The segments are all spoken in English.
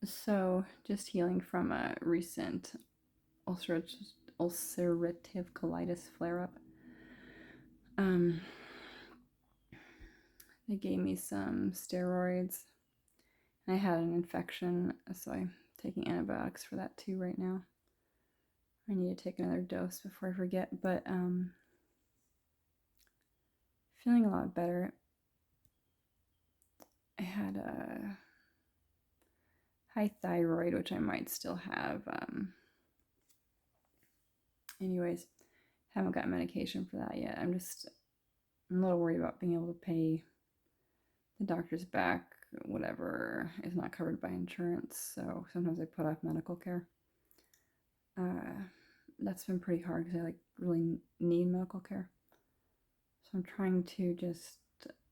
So, just healing from a recent ulcerative colitis flare up. Um, they gave me some steroids. I had an infection, so I'm taking antibiotics for that too right now. I need to take another dose before I forget, but feeling a lot better. I had a high thyroid, which I might still have. Anyways, haven't got medication for that yet. I'm a little worried about being able to pay the doctor's back, whatever is not covered by insurance. So sometimes I put off medical care. That's been pretty hard because I really need medical care. So I'm trying to just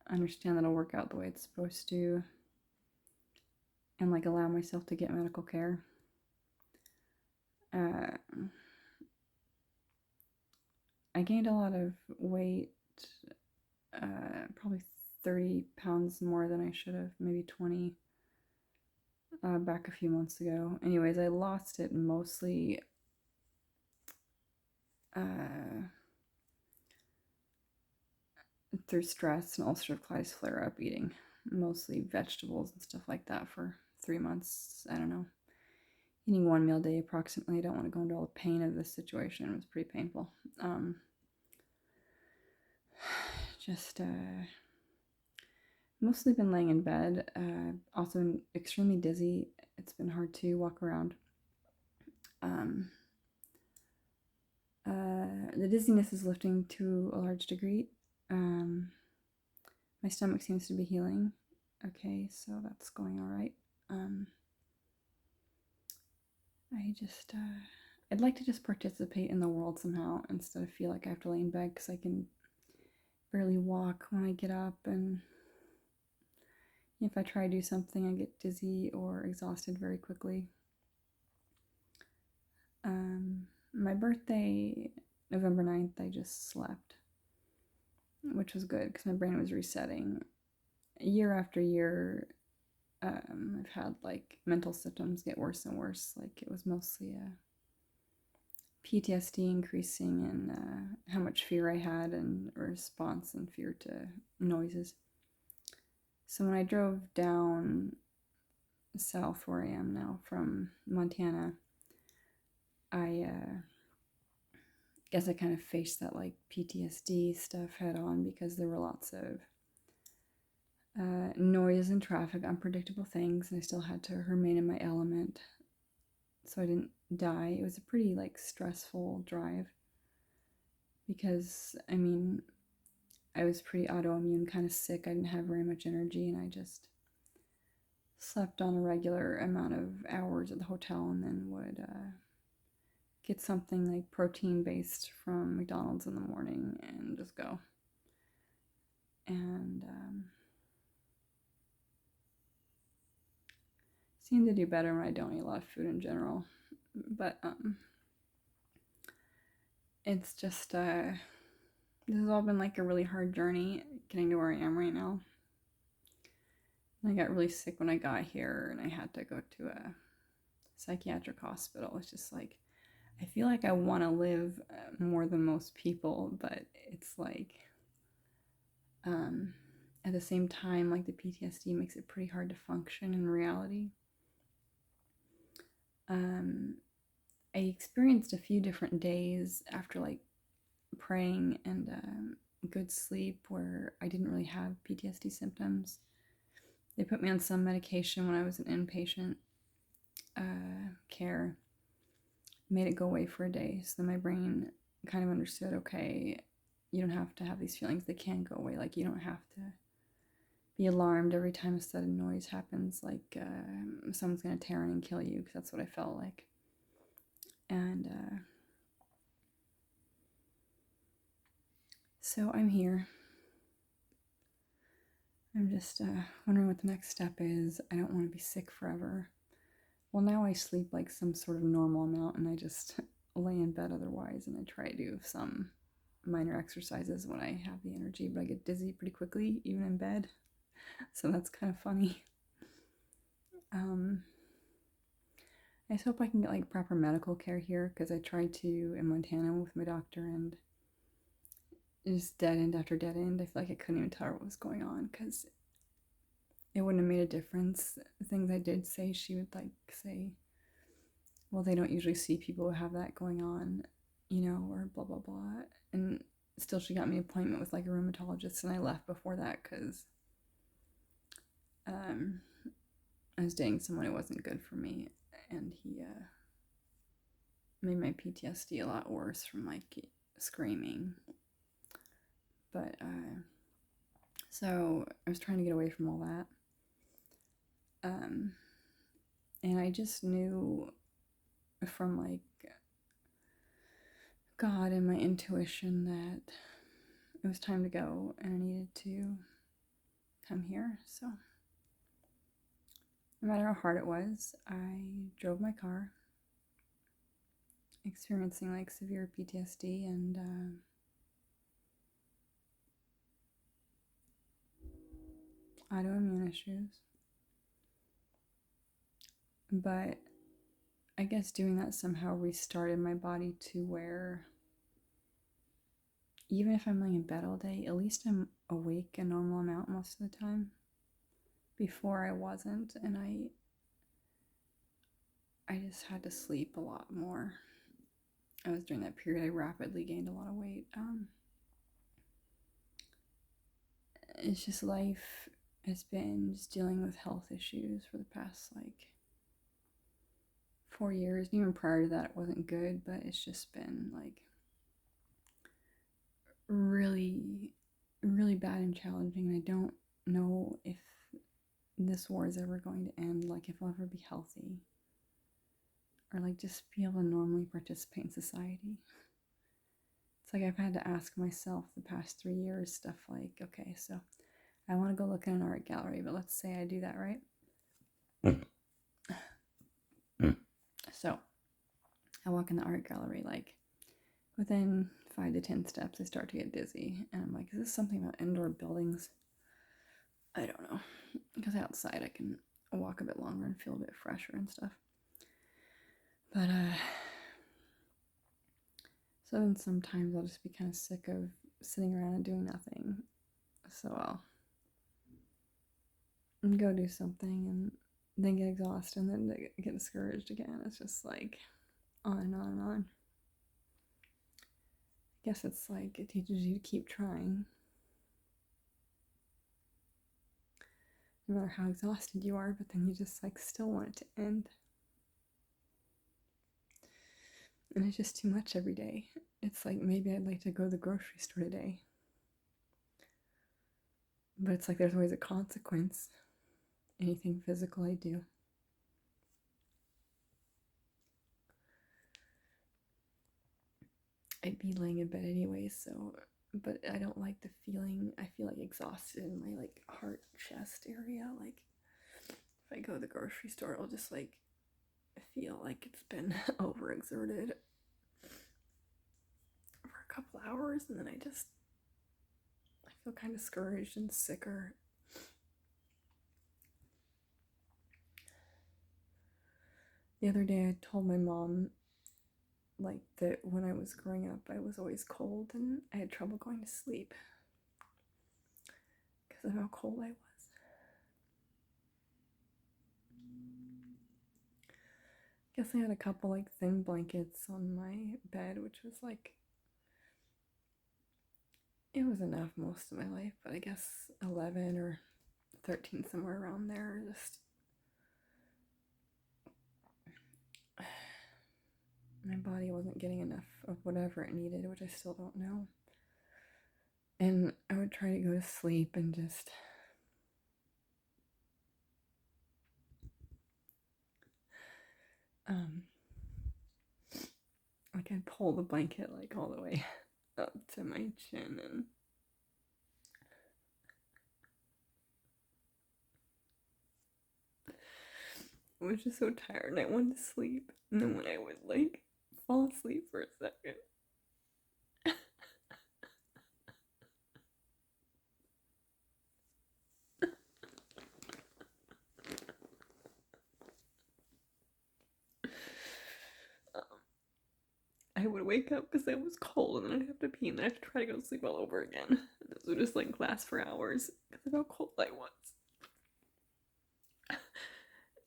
understand that it'll work out the way it's supposed to and allow myself to get medical care. I gained a lot of weight, probably 30 pounds more than I should have, maybe 20, back a few months ago. Anyways, I lost it mostly through stress and ulcerative colitis flare up, eating mostly vegetables and stuff like that for 3 months. I don't know. Eating one meal a day approximately. I don't want to go into all the pain of this situation. It was pretty painful. Just mostly been laying in bed. Also been extremely dizzy. It's been hard to walk around. The dizziness is lifting to a large degree. My stomach seems to be healing. Okay, so that's going all right. I'd like to just participate in the world somehow instead of feel like I have to lay in bed because I can barely walk when I get up, and if I try to do something, I get dizzy or exhausted very quickly. My birthday, November 9th, I just slept, which was good because my brain was resetting. Year after year, I've had mental symptoms get worse and worse. It was mostly PTSD increasing and how much fear I had and response and fear to noises. So when I drove down south where I am now from Montana, I guess I kind of faced that PTSD stuff head on because there were lots of noise and traffic, unpredictable things, and I still had to remain in my element so I didn't die. It was a pretty stressful drive because I was pretty autoimmune, kind of sick. I didn't have very much energy, and I just slept on a regular amount of hours at the hotel and then would get something protein based from McDonald's in the morning and just go. And seem to do better when I don't eat a lot of food in general. But it's just this has all been a really hard journey getting to where I am right now. I got really sick when I got here and I had to go to a psychiatric hospital. It's just I feel like I want to live more than most people, but it's at the same time, the PTSD makes it pretty hard to function in reality. I experienced a few different days after praying and good sleep where I didn't really have PTSD symptoms. They put me on some medication when I was in inpatient care, made it go away for a day, so my brain kind of understood, okay, you don't have to have these feelings, they can go away. You don't have to be alarmed every time a sudden noise happens, someone's going to tear in and kill you, because that's what I felt like. And so I'm here. I'm just wondering what the next step is. I don't want to be sick forever. Well, now I sleep some sort of normal amount, and I just lay in bed otherwise, and I try to do some minor exercises when I have the energy, but I get dizzy pretty quickly, even in bed. So that's kind of funny. I just hope I can get like proper medical care here, because I tried to in Montana with my doctor, and just dead end after dead end. I feel like I couldn't even tell her what was going on, because it wouldn't have made a difference. The things I did say, she would like say, well, they don't usually see people who have that going on, or blah blah blah. And still, she got me an appointment with like a rheumatologist, and I left before that because I was dating someone who wasn't good for me, and he made my PTSD a lot worse from like screaming. But so I was trying to get away from all that. And I just knew from like God and my intuition that it was time to go, and I needed to come here. So no matter how hard it was, I drove my car, experiencing like severe PTSD and autoimmune issues. But I guess doing that somehow restarted my body to where even if I'm laying in bed all day, at least I'm awake a normal amount most of the time. Before I wasn't, and I just had to sleep a lot more. I was during that period I rapidly gained a lot of weight. It's just life has been just dealing with health issues for the past like 4 years. Even prior to that, it wasn't good, but it's just been like really, really bad and challenging. And I don't know if this war is ever going to end, like if I'll ever be healthy, or like just be able to normally participate in society. It's like I've had to ask myself the past 3 years stuff like, okay, so I want to go look at an art gallery, but let's say I do that, right? So I walk in the art gallery, like within 5 to 10 steps, I start to get dizzy. And I'm like, is this something about indoor buildings? I don't know. Because outside I can walk a bit longer and feel a bit fresher and stuff. But, so then sometimes I'll just be kind of sick of sitting around and doing nothing. So I'll go do something and then get exhausted and then get discouraged again. It's just like on and on and on. I guess it's like it teaches you to keep trying. No matter how exhausted you are, but then you just like still want it to end. And it's just too much every day. It's like maybe I'd like to go to the grocery store today. But it's like there's always a consequence. Anything physical I do. I'd be laying in bed anyway, so, but I don't like the feeling. I feel like exhausted in my like heart chest area. Like if I go to the grocery store, I'll just like feel like it's been overexerted for a couple hours, and then I feel kind of discouraged and sicker. The other day I told my mom like that when I was growing up I was always cold and I had trouble going to sleep because of how cold I was. I guess I had a couple like thin blankets on my bed, which was like, it was enough most of my life, but I guess 11 or 13, somewhere around there, just my body wasn't getting enough of whatever it needed, which I still don't know. And I would try to go to sleep and just like I'd pull the blanket like all the way up to my chin, and I was just so tired and I wanted to sleep. And then when I would like fall asleep for a second, I would wake up because I was cold, and then I'd have to pee, and then I'd have to try to go to sleep all over again. And this would just like last for hours because of how cold I was.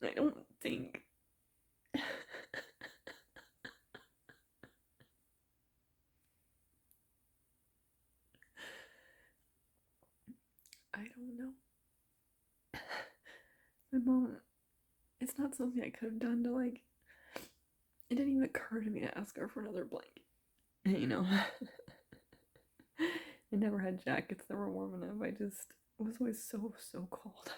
And I don't think I don't know. My mom, it's not something I could have done to like, it didn't even occur to me to ask her for another blanket. You know, I never had jackets that were warm enough. I just, it was always so cold.